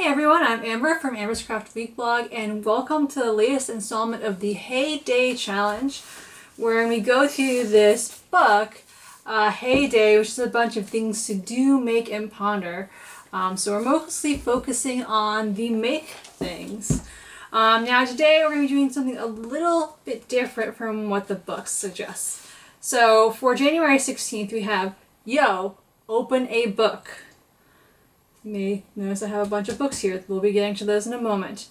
Hey everyone, I'm Amber from Amber's Craft Week Blog, and welcome to the latest installment of the Heyday Challenge, where we go through this book, Heyday, which is a bunch of things to do, make, and ponder. So we're mostly focusing on the make things. Now today we're going to be doing something a little bit different from what the book suggests. So for January 16th we have, Yo, open a book. You may notice I have a bunch of books here. We'll be getting to those in a moment.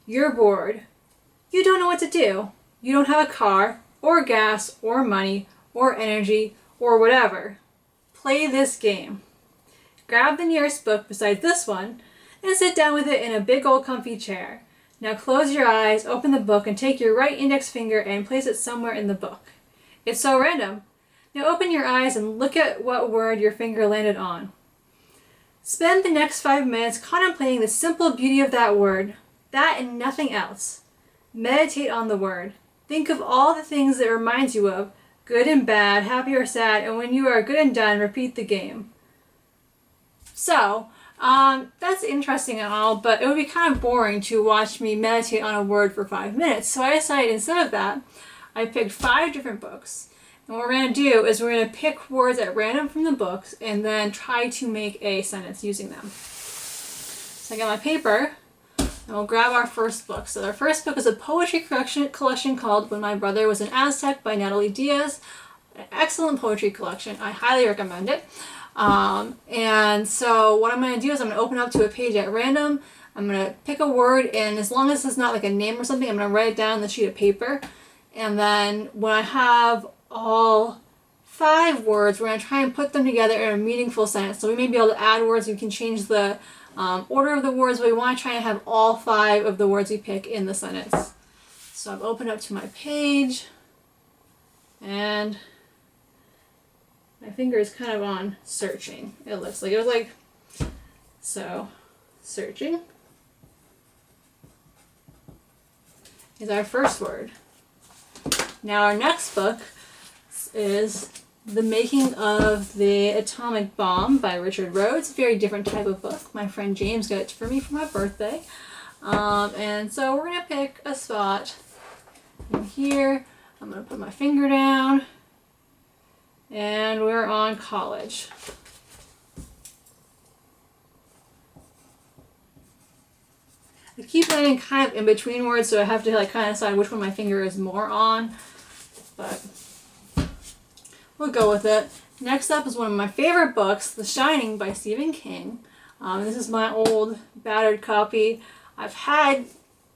You're bored. You don't know what to do. You don't have a car, or gas, or money, or energy, or whatever. Play this game. Grab the nearest book besides this one, and sit down with it in a big old comfy chair. Now close your eyes, open the book, and take your right index finger and place it somewhere in the book. It's so random. Now open your eyes and look at what word your finger landed on. Spend the next 5 minutes contemplating the simple beauty of that word, that and nothing else. Meditate on the word. Think of all the things it reminds you of, good and bad, happy or sad, and when you are good and done, repeat the game. So, that's interesting and all, but it would be kind of boring to watch me meditate on a word for 5 minutes. So I decided instead of that, I picked 5 different books. And what we're going to do is we're going to pick words at random from the books and then try to make a sentence using them. So I got my paper, and we'll grab our first book. So our first book is a poetry collection called When My Brother Was an Aztec by Natalie Diaz. An excellent poetry collection. I highly recommend it. And so what I'm going to do is I'm going to open up to a page at random. I'm going to pick a word, and as long as it's not like a name or something, I'm going to write it down on the sheet of paper. And then when I have all 5 words, we're going to try and put them together in a meaningful sentence. So we may be able to add words, we can change the order of the words, but we want to try and have all 5 of the words we pick in the sentence. So I've opened up to my page, and my finger is kind of on searching. It looks like, so searching is our first word. Now our next book is The Making of the Atomic Bomb by Richard Rhodes. Very different type of book. My friend James got it for me for my birthday. And so we're going to pick a spot in here. I'm going to put my finger down. And we're on college. I keep landing kind of in between words, so I have to kind of decide which one my finger is more on. But we'll go with it. Next up is one of my favorite books, The Shining by Stephen King. This is my old battered copy I've had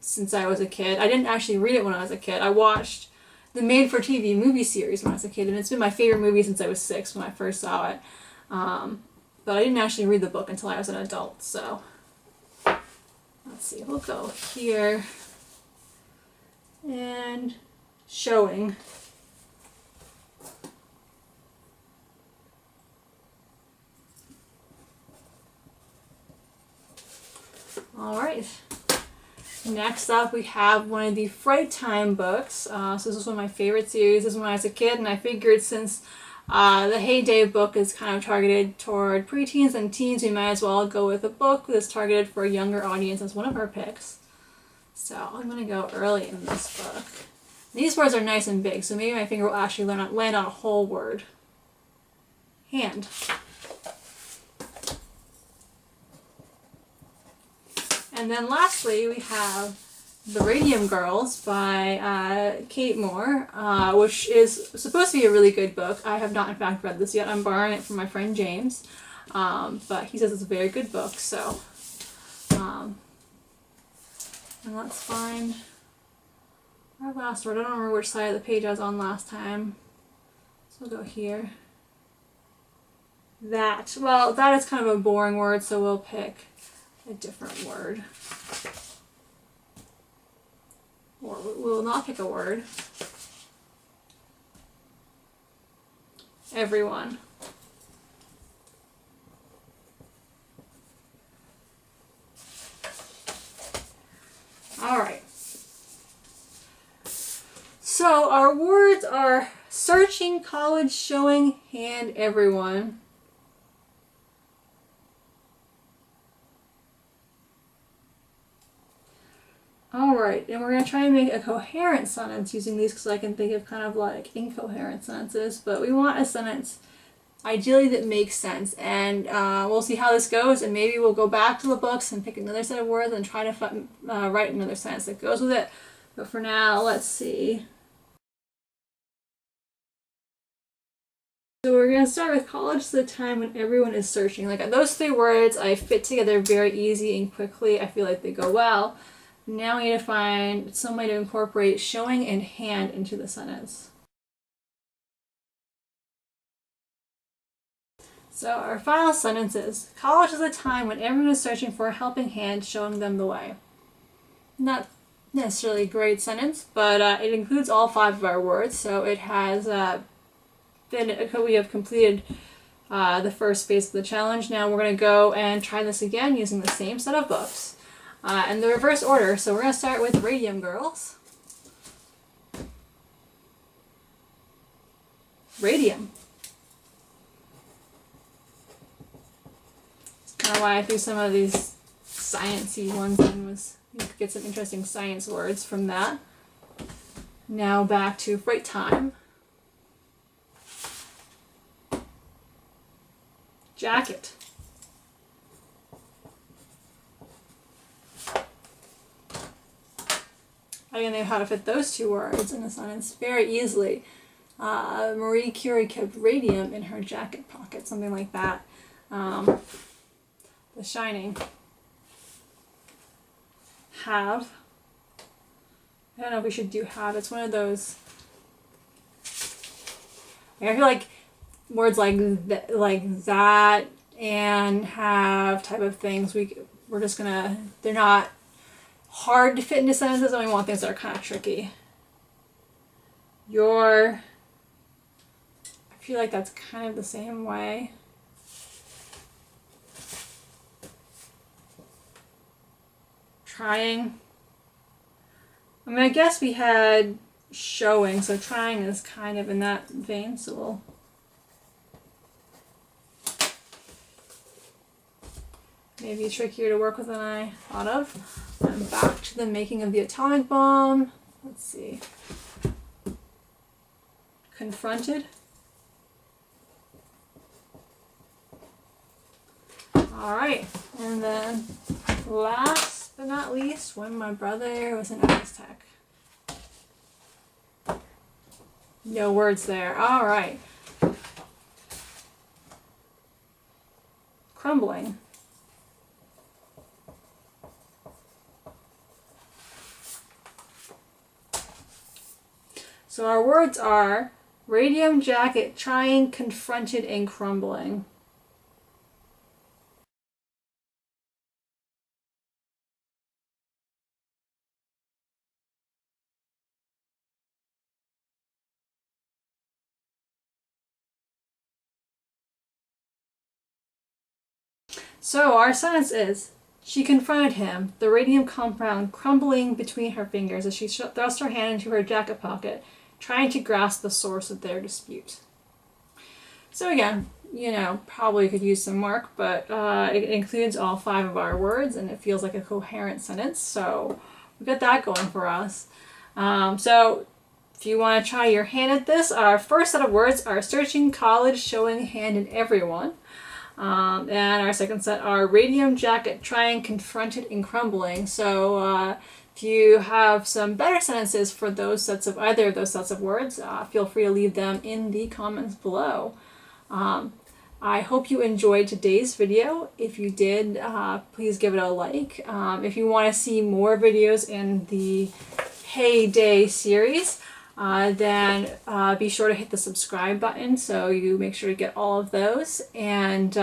since I was a kid. I didn't actually read it when I was a kid. I watched the made-for-TV movie series when I was a kid, and it's been my favorite movie since I was 6 when I first saw it. But I didn't actually read the book until I was an adult, so let's see, we'll go here and showing. Alright, next up we have one of the Fright Time books. So this is one of my favorite series. This is when I was a kid, and I figured since the Heyday book is kind of targeted toward preteens and teens, we might as well go with a book that's targeted for a younger audience as one of our picks. So I'm going to go early in this book. These words are nice and big, so maybe my finger will actually land on a whole word. Hand. And then lastly, we have The Radium Girls by Kate Moore, which is supposed to be a really good book. I have not, in fact, read this yet. I'm borrowing it from my friend James, but he says it's a very good book. So, and let's find our last word. I don't remember which side of the page I was on last time, so we'll go here. That. Well, that is kind of a boring word, so we'll pick a different word. Or we will not pick a word. Everyone. Alright. So our words are searching, college, showing, hand, everyone. Alright, and we're going to try and make a coherent sentence using these because I can think of kind of like incoherent sentences, but we want a sentence ideally that makes sense, and we'll see how this goes, and maybe we'll go back to the books and pick another set of words and try to write another sentence that goes with it. But for now, let's see. So we're going to start with college is the time when everyone is searching. Like those three words I fit together very easy and quickly. I feel like they go well. Now we need to find some way to incorporate showing and hand into the sentence. So our final sentence is, college is a time when everyone is searching for a helping hand, showing them the way. Not necessarily a great sentence, but it includes all 5 of our words, so it has we have completed the first phase of the challenge. Now we're going to go and try this again using the same set of books. In the reverse order, so we're going to start with Radium Girls. Radium. That's kind of why I threw some of these sciencey ones in, was you could get some interesting science words from that. Now back to Freight Time. Jacket. I know how to fit those 2 words in a sentence very easily. Marie Curie kept radium in her jacket pocket, something like that. The Shining. Have. I don't know if we should do have. It's one of those. I feel like words like that and have type of things, we're just gonna, they're not hard to fit into sentences, and we want things that are kind of tricky. Your, I feel like that's kind of the same way. Trying. I mean, I guess we had showing, so trying is kind of in that vein, so we'll maybe trickier to work with than I thought of. I'm back to the making of the atomic bomb. Let's see. Confronted. Alright, and then last but not least, when my brother was an Aztec. No words there. Alright. Crumbling. So our words are radium jacket, trying, confronted, and crumbling. So our sentence is, she confronted him, the radium compound crumbling between her fingers as she thrust her hand into her jacket pocket, trying to grasp the source of their dispute. So again, you know, probably could use some work, but it includes all 5 of our words, and it feels like a coherent sentence, so we've got that going for us. So if you want to try your hand at this, our first set of words are searching, college, showing, hand, and everyone. And our second set are radium jacket, trying, confronted, and crumbling. So if you have some better sentences for those sets of either of those sets of words, feel free to leave them in the comments below. I hope you enjoyed today's video. If you did, please give it a like. If you want to see more videos in the Heyday series, then be sure to hit the subscribe button so you make sure to get all of those. And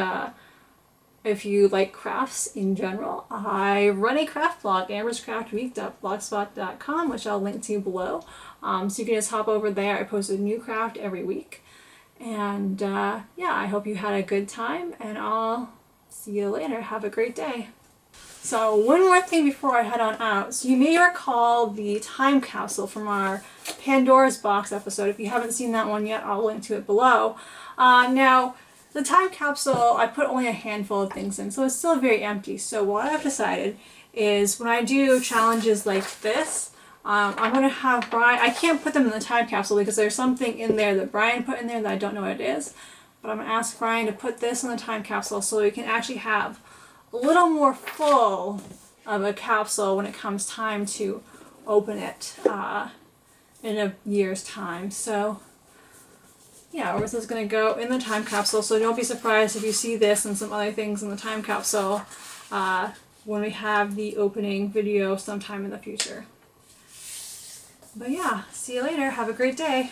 if you like crafts in general, I run a craft blog, amberscraftweek.blogspot.com, which I'll link to below. So you can just hop over there. I post a new craft every week. And yeah, I hope you had a good time, and I'll see you later. Have a great day. So one more thing before I head on out. So you may recall the time capsule from our Pandora's Box episode. If you haven't seen that one yet, I'll link to it below. Now, the time capsule, I put only a handful of things in, so it's still very empty. So what I've decided is when I do challenges like this, I'm going to have Brian, I can't put them in the time capsule because there's something in there that Brian put in there that I don't know what it is, but I'm going to ask Brian to put this in the time capsule so we can actually have a little more full of a capsule when it comes time to open it in a year's time. So yeah, this is going to go in the time capsule, so don't be surprised if you see this and some other things in the time capsule when we have the opening video sometime in the future. But yeah, see you later. Have a great day.